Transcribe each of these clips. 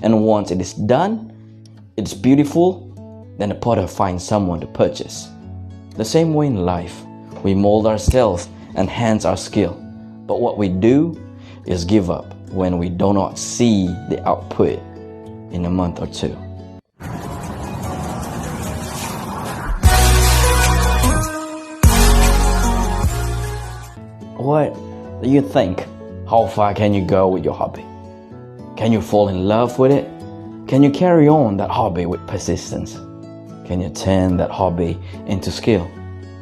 and once it is done, it's beautiful, then the potter finds someone to purchase. The same way in life, we mold ourselves and enhance our skill, but what we do is give up when we do not see the output in a month or two. What do you think? How far can you go with your hobby? Can you fall in love with it? Can you carry on that hobby with persistence? Can you turn that hobby into skill?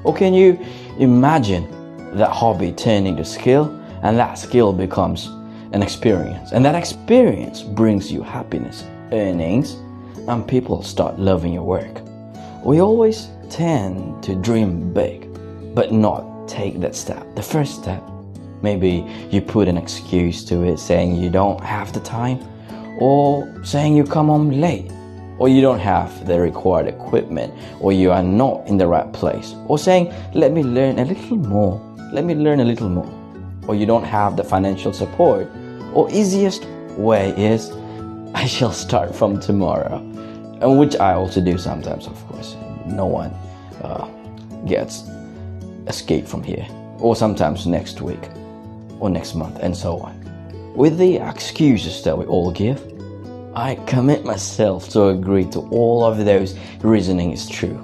Or can you imagine that hobby turning to skill, and that skill becomes an experience, and that experience brings you happiness, earnings, and people start loving your work? We always tend to dream big, but not take that step, the first step. Maybe you put an excuse to it, saying you don't have the time, or saying you come home late, or you don't have the required equipment, or you are not in the right place, or saying, let me learn a little more, or you don't have the financial support, or easiest way is, I shall start from tomorrow, and which I also do sometimes, of course. No one gets escape from here, or sometimes next week, or next month, and so on. With the excuses that we all give, I commit myself to agree to all of those reasoning is true.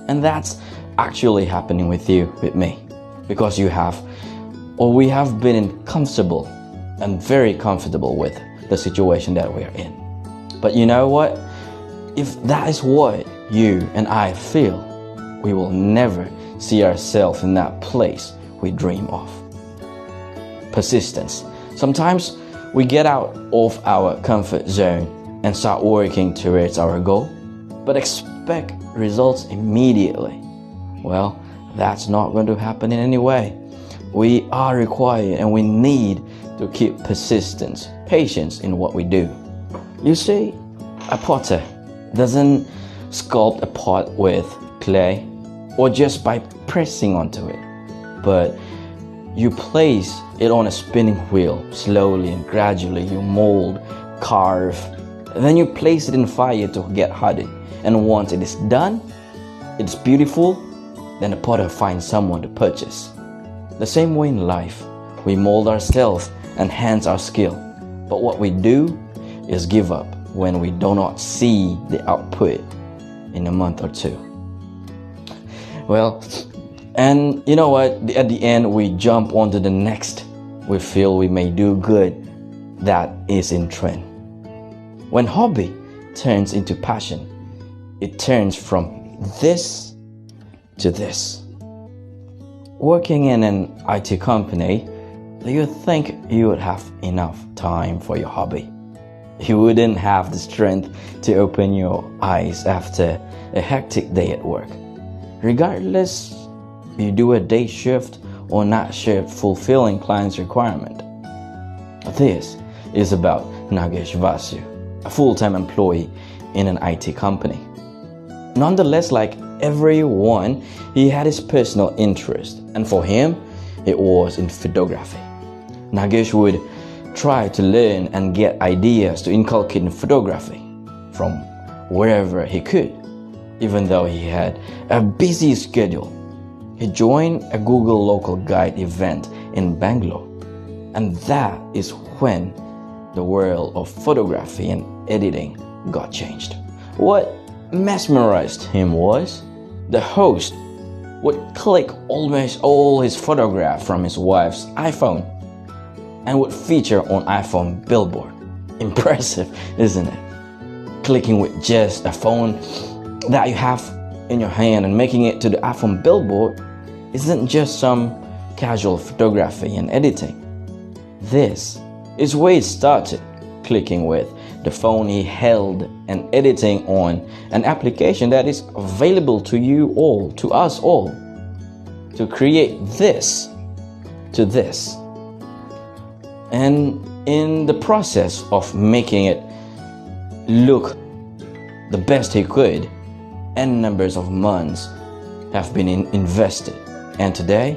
And that's actually happening with you, with me. Because we have been comfortable and very comfortable with the situation that we are in. But you know what? If that is what you and I feel, we will never see ourselves in that place we dream of. Persistence. Sometimes we get out of our comfort zone and start working towards our goal, but expect results immediately. Well, that's not going to happen in any way. We are required and we need to keep persistence, patience in what we do. You see, a potter doesn't sculpt a pot with clay or just by pressing onto it, but you place it on a spinning wheel. Slowly and gradually you mold, carve, and then you place it in fire to get hardened. And once it is done, it's beautiful, then the potter finds someone to purchase. The same way in life, we mold ourselves and enhance our skill, but what we do is give up when we do not see the output in a month or two. Well, and you know what? At the end, we jump onto the next. We feel we may do good. That is in trend. When hobby turns into passion, it turns from this to this. Working in an IT company, do you think you would have enough time for your hobby? You wouldn't have the strength to open your eyes after a hectic day at work. Regardless, you do a day shift or night shift fulfilling client's requirement. This is about Nagesh Vasu, a full-time employee in an IT company. Nonetheless, like everyone, he had his personal interest, and for him, it was in photography. Nagesh would try to learn and get ideas to inculcate in photography from wherever he could. Even though he had a busy schedule, he joined a Google local guide event in Bangalore, and that is when the world of photography and editing got changed. What mesmerized him was the host would click almost all his photographs from his wife's iPhone and would feature on iPhone billboard. Impressive, isn't it? Clicking with just a phone that you have in your hand and making it to the iPhone billboard isn't just some casual photography and editing. This is where it started, clicking with the phone he held and editing on an application that is available to you all, to us all, to create this to this. And in the process of making it look the best he could, n numbers of months have been invested, and today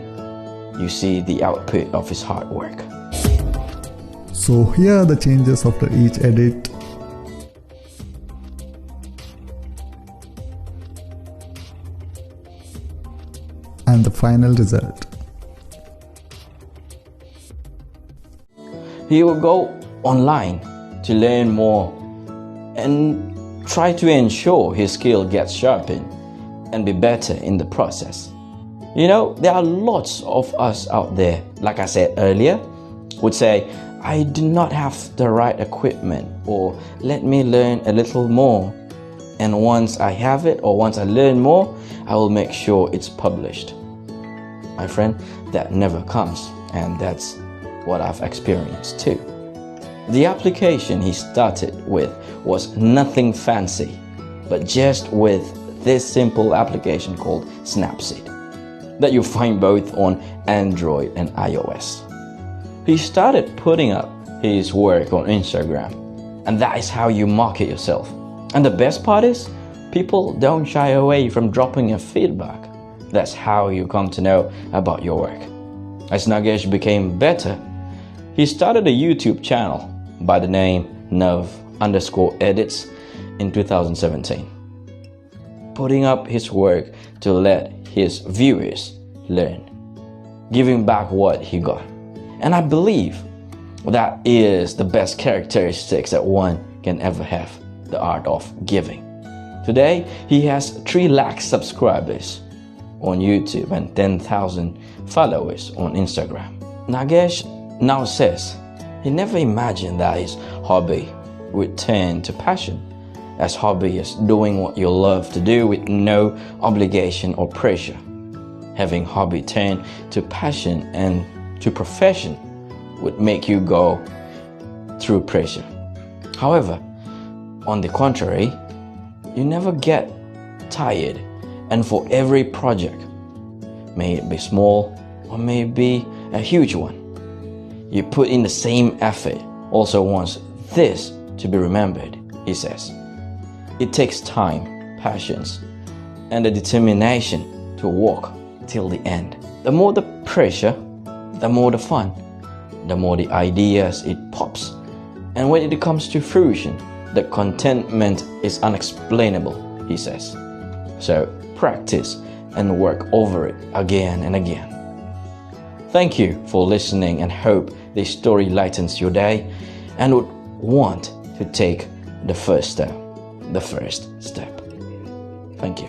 you see the output of his hard work. So here are the changes after each edit. and the final result. He will go online to learn more and try to ensure his skill gets sharpened and be better in the process. You know, there are lots of us out there, like I said earlier, would say, I do not have the right equipment, or let me learn a little more. And once I have it, or once I learn more, I will make sure it's published. My friend, that never comes, and that's what I've experienced too. The application he started with was nothing fancy, but just with this simple application called Snapseed that you find both on Android and iOS. He started putting up his work on Instagram, and that is how you market yourself. And the best part is, people don't shy away from dropping a feedback. That's how you come to know about your work. As Nagesh became better, he started a YouTube channel by the name NavEdits in 2017, putting up his work to let his viewers learn, giving back what he got. And I believe that is the best characteristics that one can ever have, the art of giving. Today, he has 3 lakh subscribers on YouTube and 10,000 followers on Instagram. Nagesh now says he never imagined that his hobby would turn to passion, as hobby is doing what you love to do with no obligation or pressure. Having hobby turn to passion and to profession would make you go through pressure. However, on the contrary, you never get tired, and for every project, may it be small or may it be a huge one, you put in the same effort, also wants this to be remembered, he says. It takes time, patience, and the determination to walk till the end. The more the pressure, the more the fun, the more the ideas it pops. And when it comes to fruition, the contentment is unexplainable, he says. So practice and work over it again and again. Thank you for listening, and hope this story lightens your day and would want to take the first step. Thank you.